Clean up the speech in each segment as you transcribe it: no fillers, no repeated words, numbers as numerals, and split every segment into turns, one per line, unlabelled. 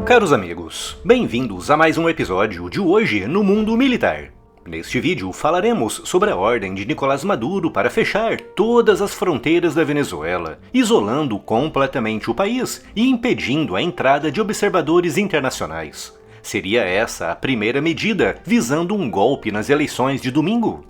Caros amigos, bem-vindos a mais um episódio de Hoje no Mundo Militar. Neste vídeo falaremos sobre a ordem de Nicolás Maduro para fechar todas as fronteiras da Venezuela, isolando completamente o país e impedindo a entrada de observadores internacionais. Seria essa a primeira medida visando um golpe nas eleições de domingo?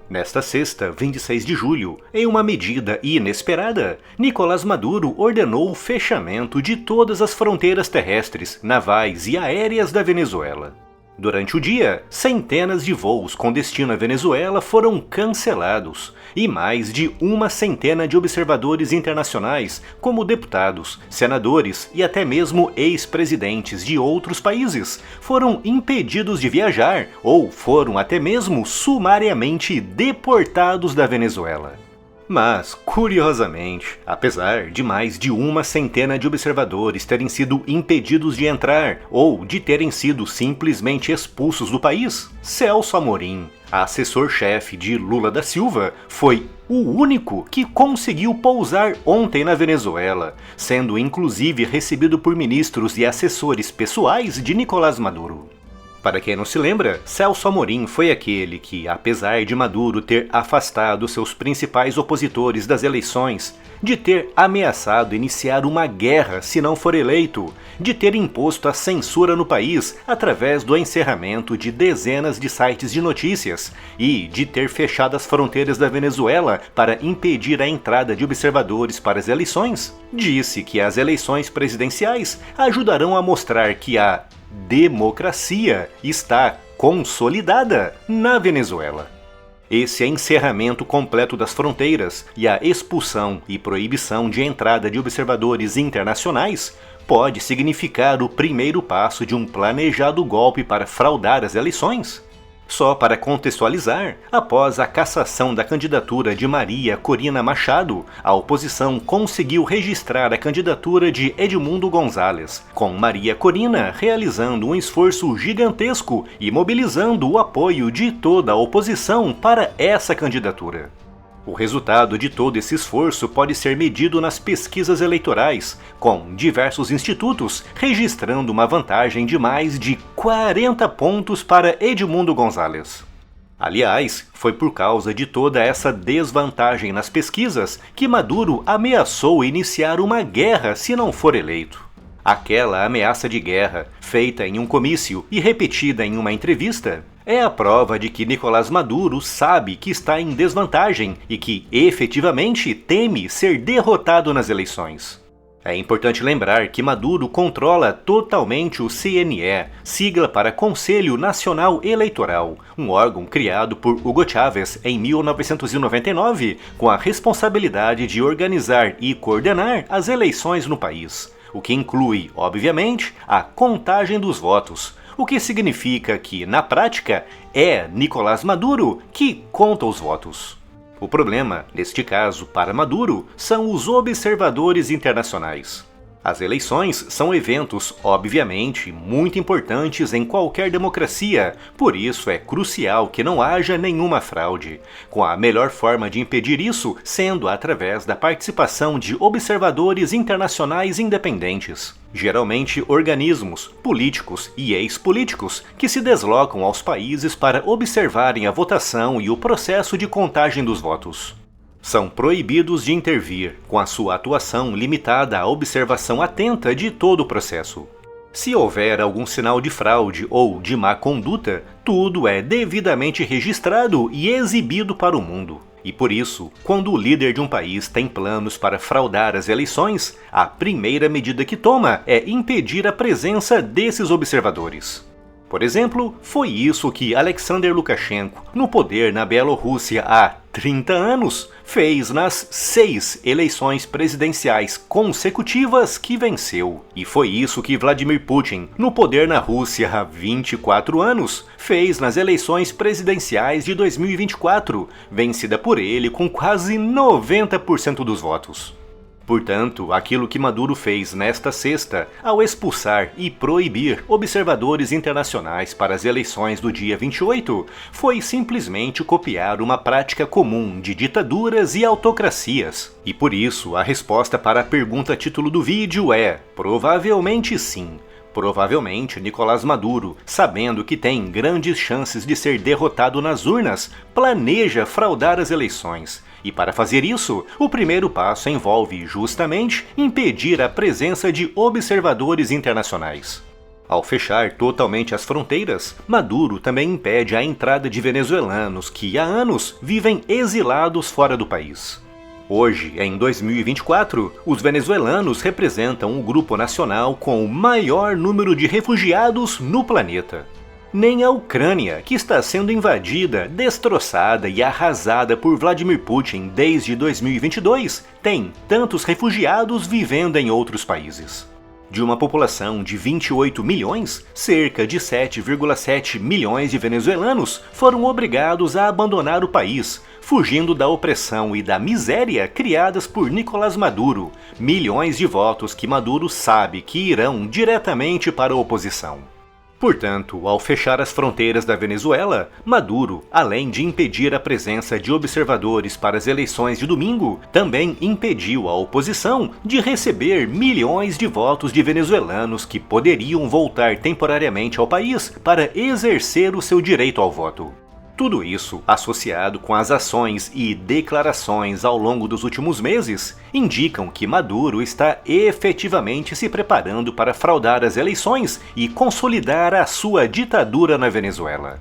Nesta sexta, 26 de julho, em uma medida inesperada, Nicolás Maduro ordenou o fechamento de todas as fronteiras terrestres, navais e aéreas da Venezuela. Durante o dia, centenas de voos com destino à Venezuela foram cancelados e mais de uma centena de observadores internacionais, como deputados, senadores e até mesmo ex-presidentes de outros países, foram impedidos de viajar ou foram até mesmo sumariamente deportados da Venezuela. Mas, curiosamente, apesar de mais de uma centena de observadores terem sido impedidos de entrar ou de terem sido simplesmente expulsos do país, Celso Amorim, assessor-chefe de Lula da Silva, foi o único que conseguiu pousar ontem na Venezuela, sendo inclusive recebido por ministros e assessores pessoais de Nicolás Maduro. Para quem não se lembra, Celso Amorim foi aquele que, apesar de Maduro ter afastado seus principais opositores das eleições, de ter ameaçado iniciar uma guerra se não for eleito, de ter imposto a censura no país através do encerramento de dezenas de sites de notícias e de ter fechado as fronteiras da Venezuela para impedir a entrada de observadores para as eleições, disse que as eleições presidenciais ajudarão a mostrar que a democracia está consolidada na Venezuela. Esse encerramento completo das fronteiras e a expulsão e proibição de entrada de observadores internacionais pode significar o primeiro passo de um planejado golpe para fraudar as eleições. Só para contextualizar, após a cassação da candidatura de Maria Corina Machado, a oposição conseguiu registrar a candidatura de Edmundo Gonzalez, com Maria Corina realizando um esforço gigantesco e mobilizando o apoio de toda a oposição para essa candidatura. O resultado de todo esse esforço pode ser medido nas pesquisas eleitorais, com diversos institutos registrando uma vantagem de mais de 40 pontos para Edmundo Gonzalez. Aliás, foi por causa de toda essa desvantagem nas pesquisas que Maduro ameaçou iniciar uma guerra se não for eleito. Aquela ameaça de guerra, feita em um comício e repetida em uma entrevista, é a prova de que Nicolás Maduro sabe que está em desvantagem e que, efetivamente, teme ser derrotado nas eleições. É importante lembrar que Maduro controla totalmente o CNE, sigla para Conselho Nacional Eleitoral, um órgão criado por Hugo Chávez em 1999, com a responsabilidade de organizar e coordenar as eleições no país, o que inclui, obviamente, a contagem dos votos, o que significa que, na prática, é Nicolás Maduro que conta os votos. O problema, neste caso, para Maduro, são os observadores internacionais. As eleições são eventos, obviamente, muito importantes em qualquer democracia, por isso é crucial que não haja nenhuma fraude, com a melhor forma de impedir isso sendo através da participação de observadores internacionais independentes, geralmente organismos, políticos e ex-políticos que se deslocam aos países para observarem a votação e o processo de contagem dos votos. São proibidos de intervir, com a sua atuação limitada à observação atenta de todo o processo. Se houver algum sinal de fraude ou de má conduta, tudo é devidamente registrado e exibido para o mundo. E por isso, quando o líder de um país tem planos para fraudar as eleições, a primeira medida que toma é impedir a presença desses observadores. Por exemplo, foi isso que Alexander Lukashenko, no poder na Bielorrússia há 30 anos, fez nas 6 eleições presidenciais consecutivas que venceu. E foi isso que Vladimir Putin, no poder na Rússia há 24 anos, fez nas eleições presidenciais de 2024, vencida por ele com quase 90% dos votos. Portanto, aquilo que Maduro fez nesta sexta, ao expulsar e proibir observadores internacionais para as eleições do dia 28, foi simplesmente copiar uma prática comum de ditaduras e autocracias. E por isso, a resposta para a pergunta título do vídeo é: provavelmente sim. Provavelmente, Nicolás Maduro, sabendo que tem grandes chances de ser derrotado nas urnas, planeja fraudar as eleições. E para fazer isso, o primeiro passo envolve justamente impedir a presença de observadores internacionais. Ao fechar totalmente as fronteiras, Maduro também impede a entrada de venezuelanos que há anos vivem exilados fora do país. Hoje, em 2024, os venezuelanos representam o grupo nacional com o maior número de refugiados no planeta. Nem a Ucrânia, que está sendo invadida, destroçada e arrasada por Vladimir Putin desde 2022, tem tantos refugiados vivendo em outros países. De uma população de 28 milhões, cerca de 7,7 milhões de venezuelanos foram obrigados a abandonar o país, fugindo da opressão e da miséria criadas por Nicolás Maduro, milhões de votos que Maduro sabe que irão diretamente para a oposição. Portanto, ao fechar as fronteiras da Venezuela, Maduro, além de impedir a presença de observadores para as eleições de domingo, também impediu a oposição de receber milhões de votos de venezuelanos que poderiam voltar temporariamente ao país para exercer o seu direito ao voto. Tudo isso, associado com as ações e declarações ao longo dos últimos meses, indicam que Maduro está efetivamente se preparando para fraudar as eleições e consolidar a sua ditadura na Venezuela.